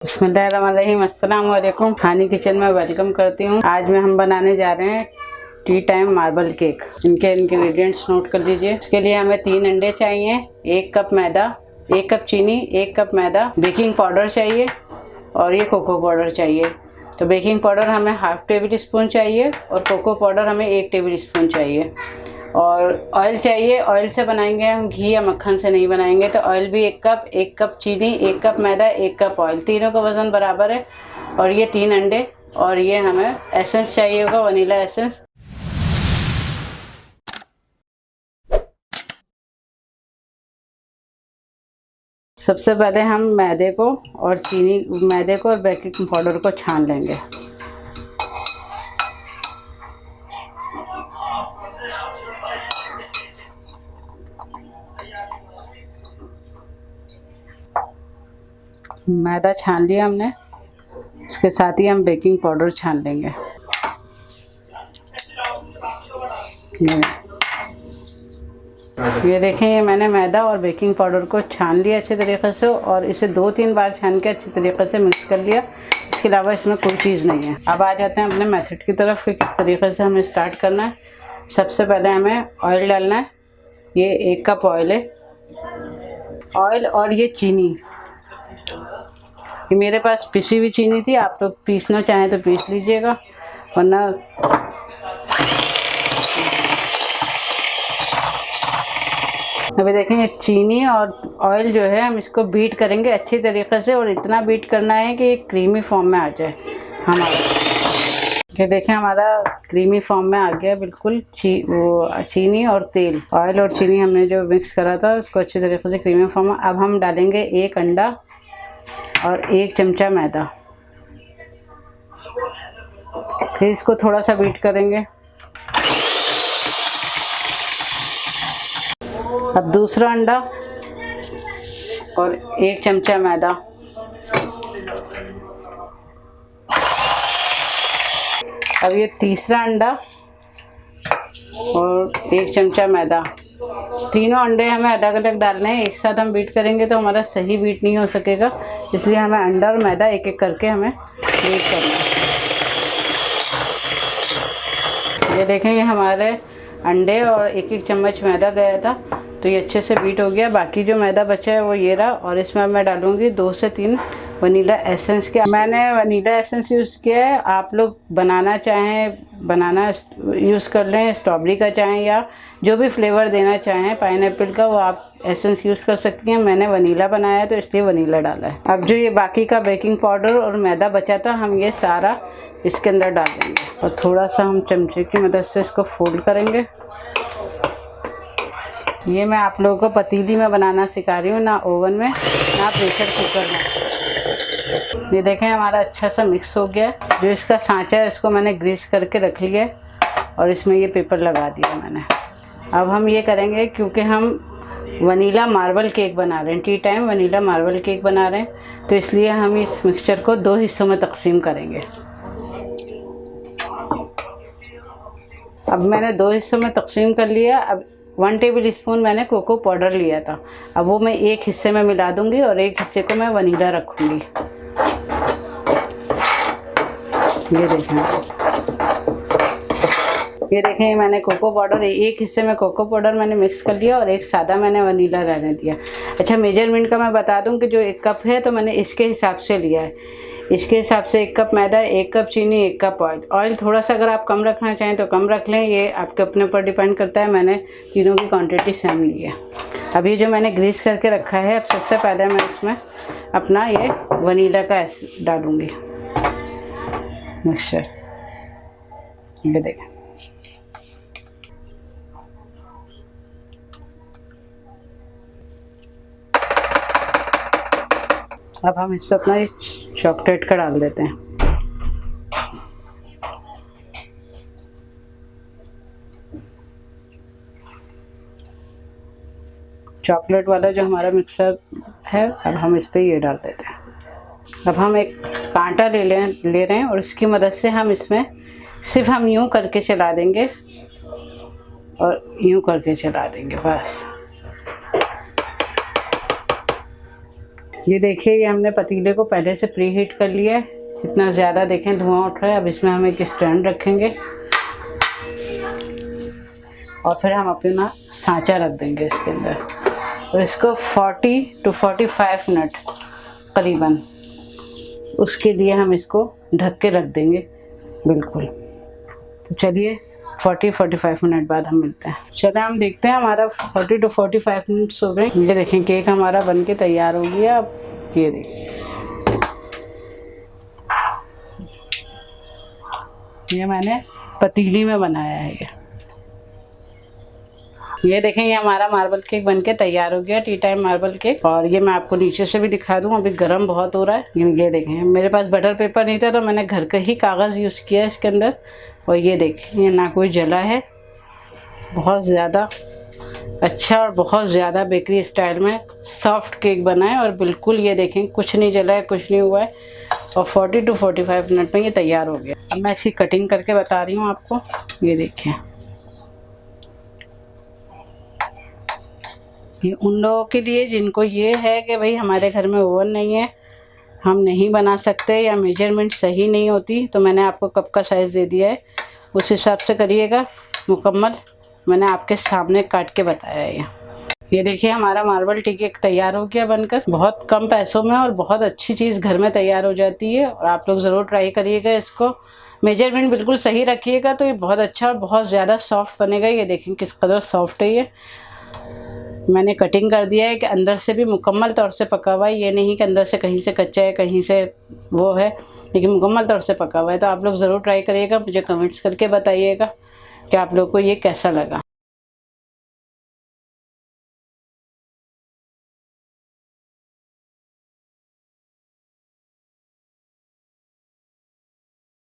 बिस्मिल्लाहिर्रहमानिर्रहीम, अस्सलाम वालेकुम। हानी किचन में वेलकम करती हूँ। आज हम बनाने जा रहे हैं टी टाइम मार्बल केक। इनके इंग्रेडिएंट्स नोट कर लीजिए। इसके लिए हमें 3 अंडे चाहिए, 1 कप मैदा, 1 कप चीनी, 1 कप मैदा, बेकिंग पाउडर चाहिए और ये कोको पाउडर चाहिए। तो बेकिंग पाउडर हमें ½ टेबल स्पून चाहिए और कोको पाउडर हमें 1 टेबल स्पून चाहिए। और ऑयल चाहिए। ऑयल से बनाएंगे हम, घी या मक्खन से नहीं बनाएंगे। तो ऑयल भी 1 कप चीनी, 1 कप मैदा, 1 कप ऑयल, तीनों का वज़न बराबर है। और ये 3 अंडे और ये हमें एसेंस चाहिए होगा, वनीला एसेंस। सबसे पहले हम मैदे को और बेकिंग पाउडर को छान लेंगे। मैदा छान लिया हमने, इसके साथ ही हम बेकिंग पाउडर छान लेंगे। ये देखें, ये मैंने मैदा और बेकिंग पाउडर को छान लिया अच्छे तरीक़े से और इसे 2-3 बार छान के अच्छे तरीक़े से मिक्स कर लिया। इसके अलावा इसमें कोई चीज़ नहीं है। अब आ जाते हैं अपने मेथड की तरफ कि किस तरीक़े से हमें स्टार्ट करना है। सबसे पहले हमें ऑयल डालना है। ये 1 कप ऑयल है। ऑयल और ये चीनी, ये मेरे पास पिसी हुई चीनी थी, आप लोग पीसना चाहें तो पीस लीजिएगा, वरना अभी देखेंगे चीनी और ऑयल जो है हम इसको बीट करेंगे अच्छी तरीक़े से और इतना बीट करना है कि क्रीमी फॉर्म में आ जाए हमारा। ये देखें, हमारा क्रीमी फॉर्म में आ गया बिल्कुल। चीनी और तेल, ऑयल और चीनी हमने जो मिक्स करा था उसको अच्छी तरीक़े से क्रीमी फॉर्म में। अब हम डालेंगे 1 अंडा और 1 चमचा मैदा। फिर इसको थोड़ा सा बीट करेंगे। अब दूसरा अंडा और 1 चमचा मैदा। अब ये तीसरा अंडा और 1 चमचा मैदा। तीनों अंडे हमें अलग अलग डालने हैं, एक साथ हम बीट करेंगे तो हमारा सही बीट नहीं हो सकेगा, इसलिए हमें अंडा और मैदा एक एक करके हमें बीट करना है। ये देखें, ये हमारे अंडे और 1-1 चम्मच मैदा गया था, तो ये अच्छे से बीट हो गया। बाकी जो मैदा बचा है वो ये रहा और इसमें मैं डालूँगी 2 से 3 वनीला एसेंस के। मैंने वनीला एसेंस यूज़ किया है, आप लोग बनाना यूज़ कर लें, स्ट्रॉबेरी का चाहें या जो भी फ्लेवर देना चाहें पाइनएप्पल का, वो आप एसेंस यूज़ कर सकती हैं। मैंने वनीला बनाया है तो इसलिए वनीला डाला है। अब जो ये बाकी का बेकिंग पाउडर और मैदा बचा था, हम ये सारा इसके अंदर डाल देंगे और थोड़ा सा हम चमचे की मदद से इसको फोल्ड करेंगे। ये मैं आप लोगों को पतीली में बनाना सिखा रही हूँ, ना ओवन में ना प्रेशर कुकर में। ये देखें, हमारा अच्छा सा मिक्स हो गया। जो इसका सांचा है इसको मैंने ग्रीस करके रख लिया और इसमें ये पेपर लगा दिया मैंने। अब हम ये करेंगे, क्योंकि हम वनीला मार्बल केक बना रहे हैं, T time vanilla marble cake बना रहे हैं, तो इसलिए हम इस मिक्सचर को 2 हिस्सों में तकसीम करेंगे। अब मैंने 2 हिस्सों में तकसीम कर लिया। अब 1 टेबल स्पून मैंने कोको पाउडर लिया था, अब वो मैं एक हिस्से में मिला दूंगी और एक हिस्से को मैं वनीला रखूंगी। ये देखें, मैंने कोको पाउडर एक हिस्से में कोको पाउडर मैंने मिक्स कर लिया और एक सादा मैंने वनीला रहने दिया। अच्छा, मेजरमेंट का मैं बता दूं कि जो 1 कप है तो मैंने इसके हिसाब से लिया है। इसके हिसाब से 1 कप मैदा, 1 कप चीनी, 1 कप ऑयल। ऑयल थोड़ा सा अगर आप कम रखना चाहें तो कम रख लें, ये आपके अपने ऊपर डिपेंड करता है। मैंने तीनों की क्वांटिटी सेम ली है। अब ये जो मैंने ग्रीस करके रखा है, अब सबसे पहले मैं इसमें अपना ये वनीला का डालूँगी मिक्सचर। ये देखें, अब हम इस पर अपना ये चॉकलेट का डाल देते हैं। चॉकलेट वाला जो हमारा मिक्सर है, अब हम इस पर ये डाल देते हैं। अब हम एक कांटा ले रहे हैं और इसकी मदद से हम इसमें सिर्फ हम यूँ करके चला देंगे और यूँ करके चला देंगे, बस। ये देखिए, ये हमने पतीले को पहले से प्री हीट कर लिया है। इतना ज़्यादा देखें धुआं उठ रहा है। अब इसमें हम एक स्टैंड रखेंगे और फिर हम अपना सांचा रख देंगे इसके अंदर और इसको 40 to 45 मिनट करीबन उसके लिए हम इसको ढक के रख देंगे बिल्कुल। तो चलिए 40-45 मिनट बाद हम मिलते हैं। चलिए हम देखते हैं, हमारा 40 to 45 मिनट्स हो गए। ये देखें केक हमारा बन के तैयार हो गया। अब ये देखिए, ये मैंने पतीली में बनाया है। ये देखें, ये हमारा मार्बल केक बनके तैयार हो गया, टी टाइम मार्बल केक। और ये मैं आपको नीचे से भी दिखा दूं, अभी गर्म बहुत हो रहा है। ये देखें, मेरे पास बटर पेपर नहीं था तो मैंने घर का ही कागज़ यूज़ किया इसके अंदर। और ये देखें, ये ना कोई जला है, बहुत ज़्यादा अच्छा और बहुत ज़्यादा बेकरी स्टाइल में सॉफ्ट केक बना है। और बिल्कुल ये देखें, कुछ नहीं जला है, कुछ नहीं हुआ है। और 40 to 45 मिनट में ये तैयार हो गया। अब मैं इसकी कटिंग करके बता रही हूँ आपको। ये देखें, ये उन लोगों के लिए जिनको ये है कि भाई हमारे घर में ओवन नहीं है, हम नहीं बना सकते या मेजरमेंट सही नहीं होती, तो मैंने आपको कप का साइज़ दे दिया है, उस हिसाब से करिएगा मुकम्मल। मैंने आपके सामने काट के बताया है। ये देखिए, हमारा मार्बल टी केक तैयार हो गया बनकर। बहुत कम पैसों में और बहुत अच्छी चीज़ घर में तैयार हो जाती है। और आप लोग ज़रूर ट्राई करिएगा इसको। मेजरमेंट बिल्कुल सही रखिएगा तो ये बहुत अच्छा और बहुत ज़्यादा सॉफ्ट बनेगा। ये देखें किस कदर सॉफ्ट है। ये मैंने कटिंग कर दिया है कि अंदर से भी मुकम्मल तौर से पका हुआ है। ये नहीं कि अंदर से कहीं से कच्चा है, कहीं से वो है, लेकिन मुकम्मल तौर से पका हुआ है। तो आप लोग ज़रूर ट्राई करिएगा, मुझे कमेंट्स करके बताइएगा कि आप लोग को ये कैसा लगा।